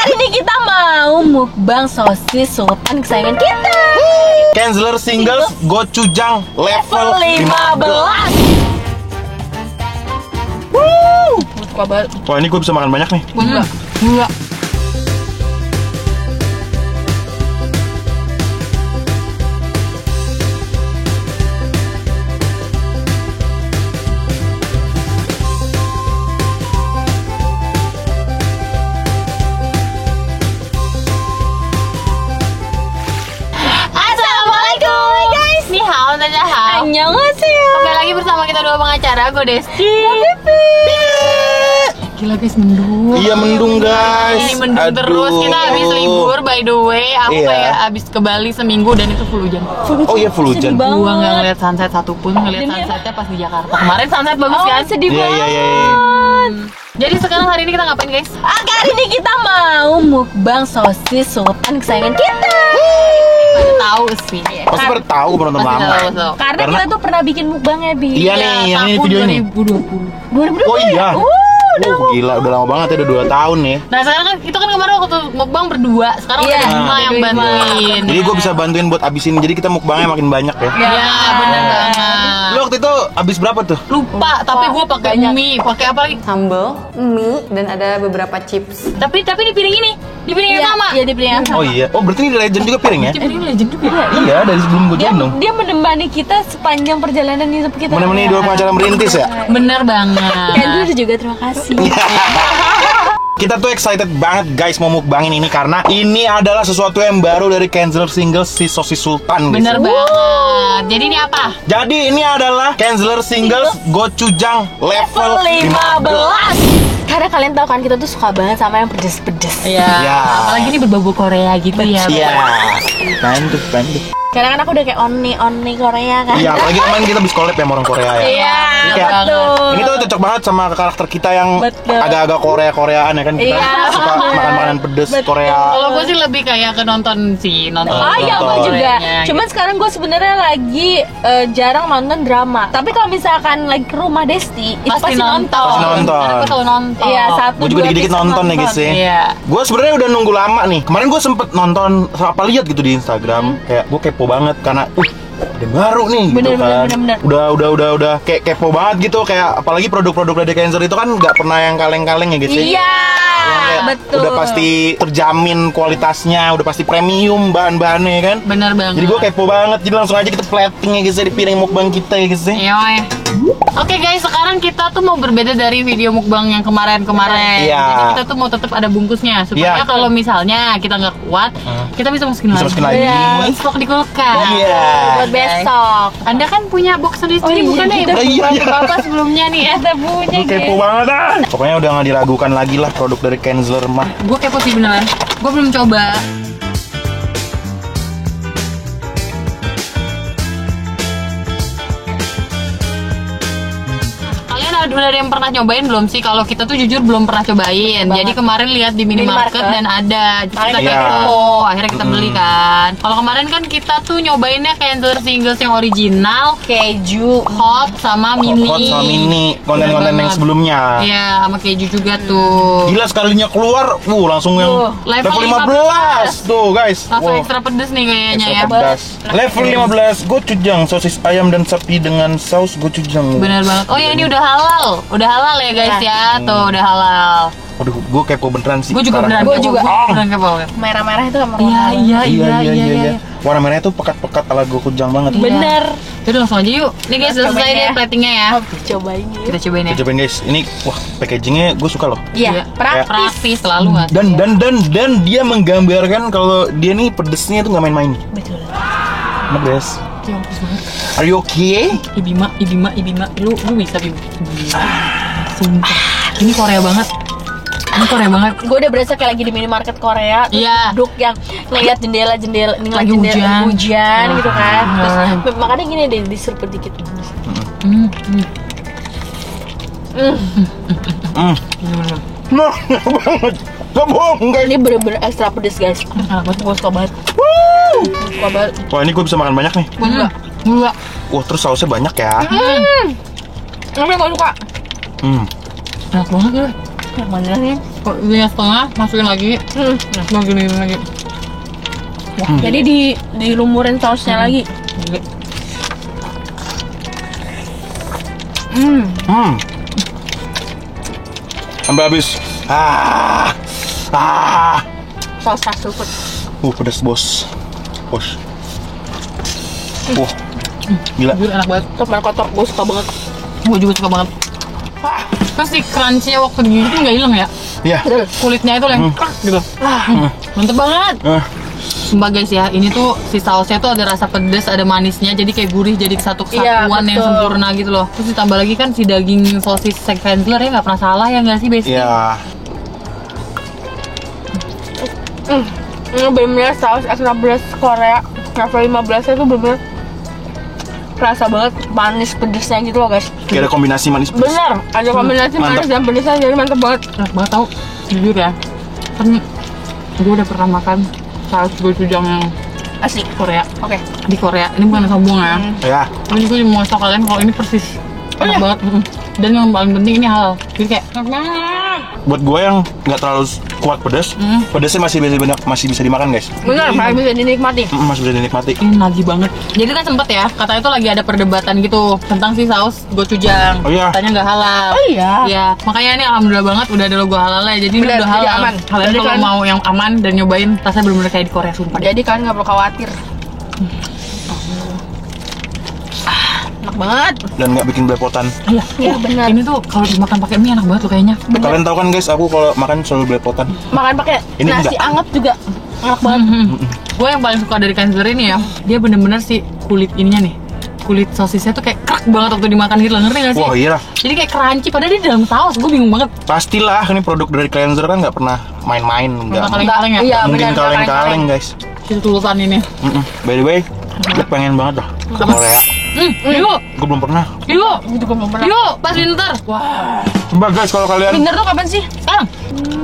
Kali ini kita mau mukbang sosis sultan kesayangan kita. Kenzler Singles Gochujang level 15. Suka banget. Wah, ini gue bisa makan banyak nih. Enggak. Annyeonghaseyo. Kembali lagi bersama kita dua pengacara, gue Desti. Gila guys, mendung. Iya, mendung guys. Ini mendung terus. Kita habis libur by the way. Aku Iya. kayak habis ke Bali seminggu dan itu full hujan. Oh iya, full hujan. Gua nggak ngeliat sunset satupun. Ngeliat sunsetnya pas di Jakarta. Kemarin sunset bagus kan? Sedih Iya, banget. iya. Jadi sekarang hari ini kita ngapain guys? Kali ini kita mau mukbang sosis sultan kesayangan kita. Pada tahu sih. Pasti pada tahu penonton Pasti lama. tahu. Karena kita tuh pernah bikin mukbangnya, Bi. Iya nih, yang ini tahun video ini. 2020. 2020. Oh iya. Udah. Gila, udah lama banget ya, udah 2 tahun nih. Nah sekarang kan itu kan kemarin waktu mukbang berdua. Sekarang Iya, udah lima yang berdua. bantuin. Jadi gue bisa bantuin buat abisin. Jadi kita mukbangnya makin banyak ya. Ya bener banget. Lu waktu itu abis berapa tuh? Lupa, tapi gue pakai mie, pakai apa lagi? Sambal, mie, dan ada beberapa chips. Tapi di piring ini, di piring yang sama. Iya, di pilihan. Oh iya. Oh berarti ini legend juga piring ya? Di piring legend juga. Iya, dari sebelum gue join dong. Dia menemani kita sepanjang perjalanan hidup kita. Menemani dua pengacara merintis ya? Bener banget. Kendra juga terima kasih. Kita tuh excited banget guys mau mukbangin ini karena ini adalah sesuatu yang baru dari Kenzler Singles si sosis sultan guys. Bener banget. Jadi ini apa? Jadi ini adalah Kenzler Singles Gochujang level 15. Karena kalian tahu kan kita tuh suka banget sama yang pedes-pedes. Iya. Ya. Apalagi ini berbau Korea gitu ya. Iya. Bantu. Karena kan aku udah kayak onni Korea kan. Iya, apalagi kemarin kita habis collab ya sama orang Korea ya. Iya, Ini kayak- betul. Ini tuh cocok banget sama karakter kita yang Betul. agak-agak Koreaan ya kan. Kita Iya. suka makan makanan pedes Korea. Kalau gue sih lebih kayak ke nonton nonton. Oh iya, aku Nonton. juga. Koreanya, Cuman sekarang gue sebenarnya lagi jarang nonton drama. Tapi kalau misalkan lagi ke rumah Desti, itu pasti nonton. Pasti nonton. Karena gue selalu nonton. Iya, satu. Gue juga dua dikit-dikit episode nonton ya guys ya. Iya. Gue sebenarnya udah nunggu lama nih. Kemarin gue sempet nonton apa lihat gitu di Instagram. Kayak gue kepo banget karena ada yang baru nih gitu kan. Bener. Udah kayak kepo banget gitu. Kayak apalagi produk-produk dari Kenzler itu kan nggak pernah yang kaleng-kaleng ya guys ya. Iya, Kayak betul. Udah pasti terjamin kualitasnya, udah pasti premium bahan-bahannya kan. Bener banget. Jadi gue kepo banget. Jadi langsung aja kita plating ya guys ya di piring mukbang kita ya guys ya. Yoy. Oke guys, sekarang kita tuh mau berbeda dari video mukbang yang kemarin-kemarin. Iya. Jadi kita tuh mau tetap ada bungkusnya supaya Iya. kalau misalnya kita nggak kuat, kita bisa masukin Bisa lagi. masukin lagi. Iya. Stok di kulkas. Iya. Buat besok. Anda kan punya box sendiri, bukan ya? kita punya. Iya. Bapak sebelumnya nih ya. Kita punya Gue kepo banget ah. Pokoknya udah gak diragukan lagi lah produk dari Kenzler mah. Gue kepo sih beneran. Gue belum coba. Kalian ada yang pernah nyobain belum sih? Kalau kita tuh jujur belum pernah cobain. Jadi kemarin lihat di minimarket Minimarket. dan ada. Jadi kita Iya. kepo. Akhirnya kita beli kan. Kalau kemarin kan kita tuh nyobainnya Kenzler Singles yang original, keju. hot sama mini. Hot sama mini konten-konten yang banget. sebelumnya. Iya, sama keju juga tuh. Gila sekalinya keluar, langsung yang level level 15 tuh guys. Langsung Wow. ekstra pedes nih kayaknya Extra ya. pedas. Level 15 gochujang sosis ayam dan sapi dengan saus gochujang. Bener banget. Oh ya ini udah halal. Udah halal ya guys ya. Tuh udah halal. Waduh, gue kepo beneran sih. Gue juga sekarang. beneran Gua kepo. juga. Gua beneran kepo. Merah-merah itu sama Iya. Warna merahnya tuh pekat-pekat ala gochujang banget. Bener. Jadi langsung aja yuk. Nih guys, udah selesai Cobain deh ya. platingnya ya. Cobain ya. Kita cobain ya. Kita cobain guys. Ini wah, packagingnya gue suka loh. Iya, praktis. Praktis selalu nggak? Dan dia menggambarkan kalau dia nih pedesnya tuh nggak main-main. Betul. Enak guys. Ya ampun banget. Are you okay? Ibima. Lu bisa Bim. Sumpah. Ini Korea banget. Ini Korea banget. Gue udah berasa kayak lagi di minimarket Korea. Terus Iya. duduk yang ngeliat jendela, ini Lagi jendela hujan. hujan gitu kan. Ah. Terus makanya gini deh, diseruput dikit. Nah, banget. Gak bohong guys. Ini bener-bener ekstra pedes guys. Enak banget. Gue suka banget. Suka banget. Wah, ini gue bisa makan banyak nih. Gue juga. Enggak. Wah, terus sausnya banyak ya. Tapi gue suka. Hmm. Enak banget ya. Yang mana nih? Kok ininya setengah, masukin lagi. Nah, mau gini lagi. Jadi dilumurin sausnya lagi. Gini. Sampai habis. Saus fast food. Pedas bos. Wah, gila. Jujur enak banget. Tomat kotor, gue suka banget. Gue juga suka banget. Terus si crunch-nya waktu digigit tuh nggak hilang ya? Iya. Kulitnya itu yang krak gitu. Mantep banget. Sumpah guys ya, ini tuh si sausnya tuh ada rasa pedas, ada manisnya, jadi kayak gurih, jadi satu Iya, kesatuan yang betul. sempurna gitu loh. Terus ditambah lagi kan si daging sosis Segfensler ya nggak pernah salah ya nggak sih Besti? Iya. Ini bener-bener saus extra beras Korea level 15 itu bener-bener kerasa banget manis pedesnya gitu loh guys. Kayak ada kombinasi manis pedas. Bener, ada kombinasi Mantap. manis dan pedesnya jadi mantep banget. Enak banget tau, jujur ya. Kan gue udah pernah makan saus gochujang yang Asik. Korea. Oke. Di Korea, ini bukan sombong ya. Ya. Tapi gue mau ngasih tau kalian kalau ini persis enak banget. Dan yang paling penting ini halal. Jadi kayak enak banget. Buat gue yang nggak terlalu kuat pedas, pedasnya masih bisa dimakan guys. Bener, masih bisa dinikmati. Masih bisa dinikmati. Ini nagih banget. Jadi kan sempet ya, katanya tuh lagi ada perdebatan gitu tentang si saus gochujang. Oh iya. Katanya nggak halal. Oh iya. Iya, makanya ini alhamdulillah banget udah ada logo halal ya. Jadi ini Bener, udah jadi halal. aman. Kalian Jadi kalau kan- mau yang aman dan nyobain rasanya bener-bener kayak di Korea sumpah. Jadi kalian nggak perlu khawatir. Enak banget. Dan nggak bikin belepotan. Iya, Iya, bener. Ini tuh kalau dimakan pakai mie enak banget tuh kayaknya. Kalian tahu kan guys, aku kalau makan selalu belepotan. Makan pakai Ini nasi enggak. anget juga enak banget. Gue yang paling suka dari Kaiser ini ya, dia bener-bener si kulit ininya nih, kulit sosisnya tuh kayak krak banget waktu dimakan gitu, ngerti gak sih? Wah iya lah. Jadi kayak crunchy, padahal dia di dalam saus, gue bingung banget. Pastilah ini produk dari Cleanser kan nggak pernah main-main, nggak kaleng-kaleng ya? Iya, mungkin bener, kaleng-kaleng guys. Itu tulusan ini. By the way, gue pengen banget dah ke Korea. Yuk, Gue belum pernah. yuk, Gue juga belum pernah. yuk, pas winter. Coba guys kalau kalian, Winter tuh kapan sih? Sekarang,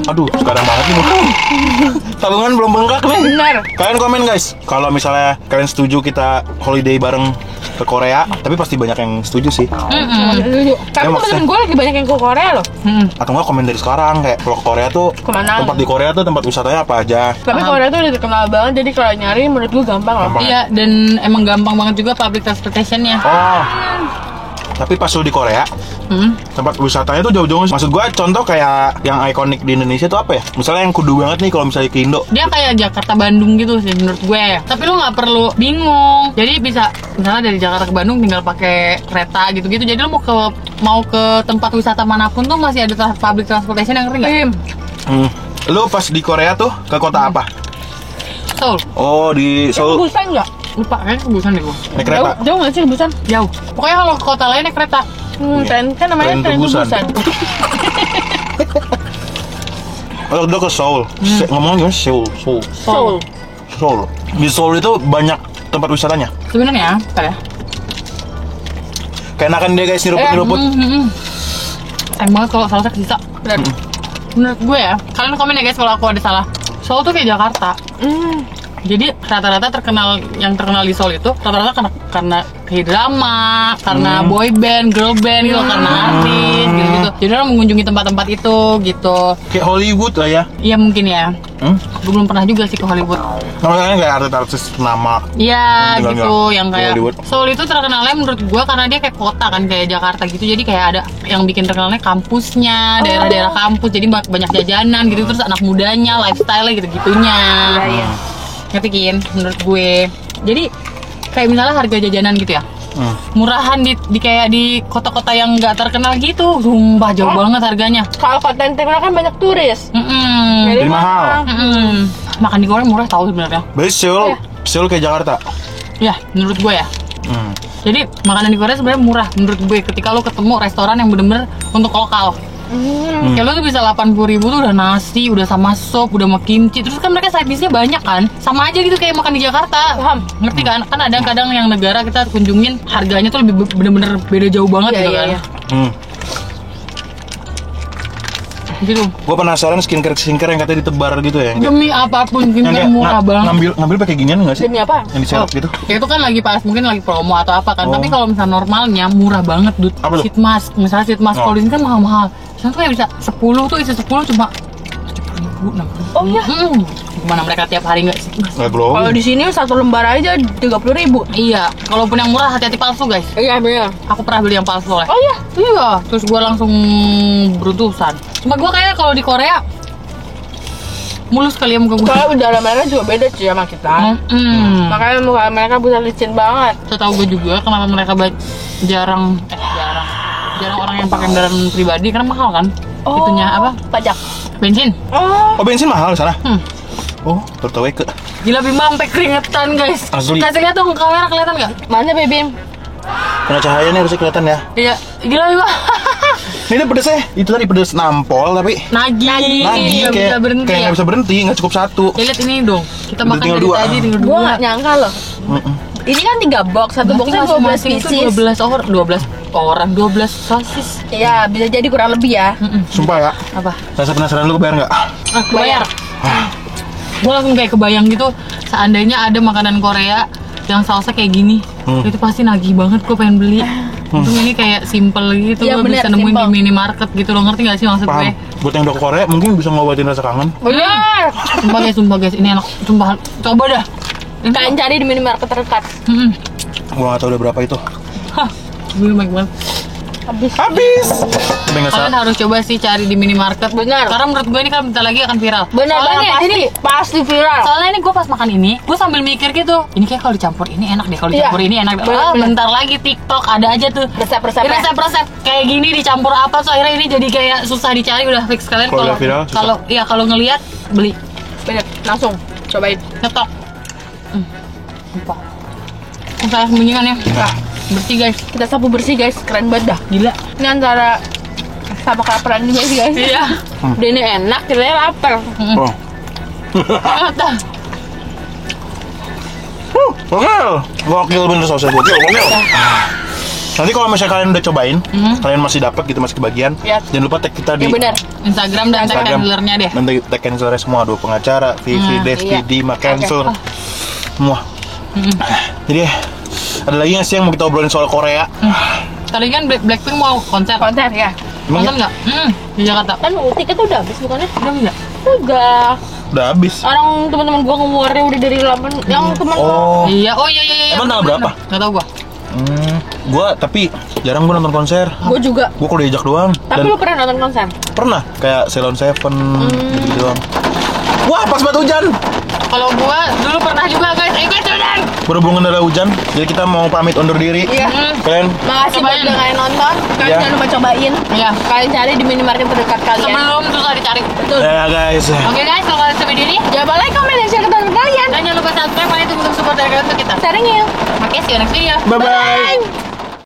aduh sekarang banget nih. Tabungan belum bengkak nih. Bener. Kalian komen guys, kalau misalnya kalian setuju kita holiday bareng ke Korea, tapi pasti banyak yang setuju sih. Setuju. Tapi Ya, maksudnya- temen gue lagi banyak yang ke Korea loh. Atau enggak komen dari sekarang kayak kalau ke Korea tuh Kemana? tempat di Korea tuh tempat wisatanya apa aja. Tapi Korea tuh udah terkenal banget, jadi kalau nyari menurut gue gampang loh. Gampang. iya, dan emang gampang banget juga public transportation-nya. Oh. Tapi pas lu di Korea, tempat wisatanya tuh jauh-jauh. Maksud gua contoh kayak yang ikonik di Indonesia tuh apa ya? Misalnya yang kudu banget nih kalau misalnya ke Indo. Dia kayak Jakarta Bandung gitu sih menurut gue. Tapi lu nggak perlu bingung. Jadi bisa misalnya dari Jakarta ke Bandung tinggal pakai kereta gitu-gitu. Jadi lu mau ke tempat wisata manapun tuh masih ada public transportation yang ngerti nggak? Lu pas di Korea tuh ke kota apa? Seoul. Oh di Seoul Busan nggak? Lupa kayaknya kebusan deh gue. naik kereta. Jauh nggak sih Busan? Jauh. Pokoknya kalau ke kota lain naik kereta. Tren kan namanya Tren tren ke Busan. Busan. Oh udah ke Seoul. Ngomong gimana? Seoul. Seoul. Di Seoul itu banyak tempat wisatanya. Sebenarnya, bentar ya. Keenakan dia guys nyeruput-nyeruput. Sayang banget kalau sausnya kesisa. Bener. Menurut gue ya, kalian komen ya guys kalau aku ada salah. Seoul tuh kayak Jakarta. Jadi rata-rata yang terkenal di Seoul itu rata-rata karena K-drama, karena boy band, girl band gitu, karena artis gitu-gitu. Jadi orang mengunjungi tempat-tempat itu gitu. Kayak Hollywood lah ya. Iya mungkin ya. Gue belum pernah juga sih ke Hollywood. Namanya kayak artis-artis nama. Iya Tinggal gitu, nggak yang ke kayak Hollywood. Seoul itu terkenalnya menurut gua karena dia kayak kota kan, kayak Jakarta gitu. Jadi kayak ada yang bikin terkenalnya kampusnya, daerah-daerah kampus. Jadi banyak jajanan gitu, terus anak mudanya, lifestyle-nya gitu-gitunya. Iya. Ngerti Kin? Menurut gue. Jadi kayak misalnya harga jajanan gitu ya. Murahan di kayak di kota-kota yang nggak terkenal gitu. Sumpah jauh banget harganya. Kalau kota yang terkenal kan banyak turis. Jadi mahal. Makan di Korea murah tahu sebenarnya. Berarti Seoul kayak Jakarta. Ya, menurut gue ya. Jadi makanan di Korea sebenarnya murah menurut gue ketika lo ketemu restoran yang bener-bener untuk lokal. Kayak lo tuh bisa 80.000 tuh udah nasi, udah sama sup, udah sama kimchi. Terus kan mereka side dish-nya banyak kan. Sama aja gitu kayak makan di Jakarta. Paham? Ngerti kan? Kan ada kadang yang negara kita kunjungin harganya tuh lebih bener-bener beda jauh banget gitu kan. Iya. Gitu. Gue penasaran skincare yang katanya ditebar gitu ya. Yang Demi apapun yang skincare kayak murah banget. ngambil pakai ginian nggak sih? Demi apa? Yang diserap gitu. Ya itu kan lagi pas mungkin lagi promo atau apa kan. Oh. Tapi kalau misalnya normalnya murah banget, Dut. Apa tuh? Sheet mask, misalnya sheet mask Oh. kalau di sini kan mahal-mahal. Misalnya tuh kayak bisa 10 tuh isi 10 cuma 70.000, 60.000. Oh iya. Gimana mereka tiap hari nggak sheet mask? Nggak glowing. Kalau di sini satu lembar aja 30.000. Iya, kalaupun yang murah hati-hati palsu guys. Iya benar. Aku pernah beli yang palsu oleh. Oh iya. Iya, terus gue langsung beruntusan. Cuma gue kayak kalau di Korea mulus kali ya muka gue. Soalnya udara mereka juga beda sih sama kita. Makanya muka mereka bisa licin banget. Setahu gue juga kenapa mereka jarang orang yang pakai kendaraan pribadi karena mahal kan. Itunya apa? Pajak. Bensin. Oh. Oh bensin mahal di sana. Oh, tertawa ke. Gila Bima sampai keringetan guys. Asli. Kasih lihat dong kamera kelihatan nggak? Mana Bebim? Kena cahaya nih harusnya kelihatan ya. Iya, gila Bima. Ini pedesnya, itu tadi pedes nampol tapi Nagi. lagi Nggak bisa berhenti kayak ya. nggak bisa berhenti, nggak cukup satu. Ya, lihat ini dong. Kita Udah makan tinggal dari dua. tadi tinggal Gua dua. nggak nyangka loh. Ini kan 3 box, satu Berarti boxnya 12 masing-masing itu pieces. 12 sosis. Iya, bisa jadi kurang lebih ya. Sumpah ya. Apa? Rasa penasaran lu bayar nggak? Bayar. Gue langsung kayak kebayang gitu, seandainya ada makanan Korea yang sausnya kayak gini, itu pasti nagih banget, gue pengen beli. Untung ini kayak simple gitu, Iya, gue bener, bisa nemuin simple. di minimarket gitu, lo ngerti gak sih maksud gue? Paham. Buat yang udah ke Korea mungkin bisa ngobatin rasa kangen. Benar. Sumpah guys, ini enak, sumpah, coba dah. Ini Kalian cari di minimarket terdekat. Gua nggak tahu udah berapa itu. Hah, gue baik banget. Habis. Tapi nggak Kalian salah. harus coba sih cari di minimarket. Benar. Karena menurut gue ini kan bentar lagi akan viral. Benar Soalnya banget, nih, pasti viral. Soalnya ini gue pas makan ini, gue sambil mikir gitu, ini kayak kalau dicampur ini enak deh, kalau Iya. dicampur ini enak deh. Bener, Ah, bener. bentar lagi TikTok ada aja tuh. Resep-resepnya. Resep-resep kayak gini dicampur apa, so akhirnya ini jadi kayak susah dicari, udah fix kalian Kalau udah viral, susah. kalau ngelihat beli Benar, langsung cobain. nyetok. Lupa. Saya sembunyikan ya. Nah. Bersih guys. Kita sapu bersih guys, keren banget dah. Gila. Ini antara sama kelaparan juga sih guys. Iya. Udah ini enak, kita lapar. Oh. Banget dah. Gokil. Gokil bener sausnya gokil. Nanti kalau misalnya kalian udah cobain, kalian masih dapat gitu, masih kebagian, Iya. jangan lupa tag kita di Ya benar. Instagram dan tag handlernya deh. Nanti tag handlernya semua, dua pengacara, Vivi, Desti, iya. Dima, Cancel, semua. Jadi ada lagi nggak sih yang mau kita obrolin soal Korea? Tadi kan Blackpink mau konser. Konten ya. Emang Nonton nggak? Di Jakarta. Kan tiketnya udah habis bukannya? Udah nggak? Enggak. udah habis. Orang teman-teman gua ngeluarin udah dari 8 yang teman Oh, Iya, oh iya. Emang tanggal berapa? Nggak tahu gua. gua tapi jarang gua nonton konser. gua juga. Gua kalau diajak doang. Tapi lu pernah nonton konser? Pernah kayak Ceylon Seven gitu doang. Wah, pas banget hujan. Kalau gua dulu pernah juga guys, ikut Jordan. Berhubungan ada hujan, jadi kita mau pamit undur diri. Iya. Kalian Makasih buat Cobain. yang kalian nonton. Kalian Iya. jangan lupa cobain. Iya. Kalian cari di minimarket terdekat kalian. Sebelum susah dicari. Betul. ya guys. Oke guys, kalau kalian suka video ini, Jangan lupa like, comment, dan share ke teman kalian. dan jangan lupa subscribe, kalian tunggu support dari kalian untuk kita. Sharing yuk. Oke, see you next video. Bye bye. Bye.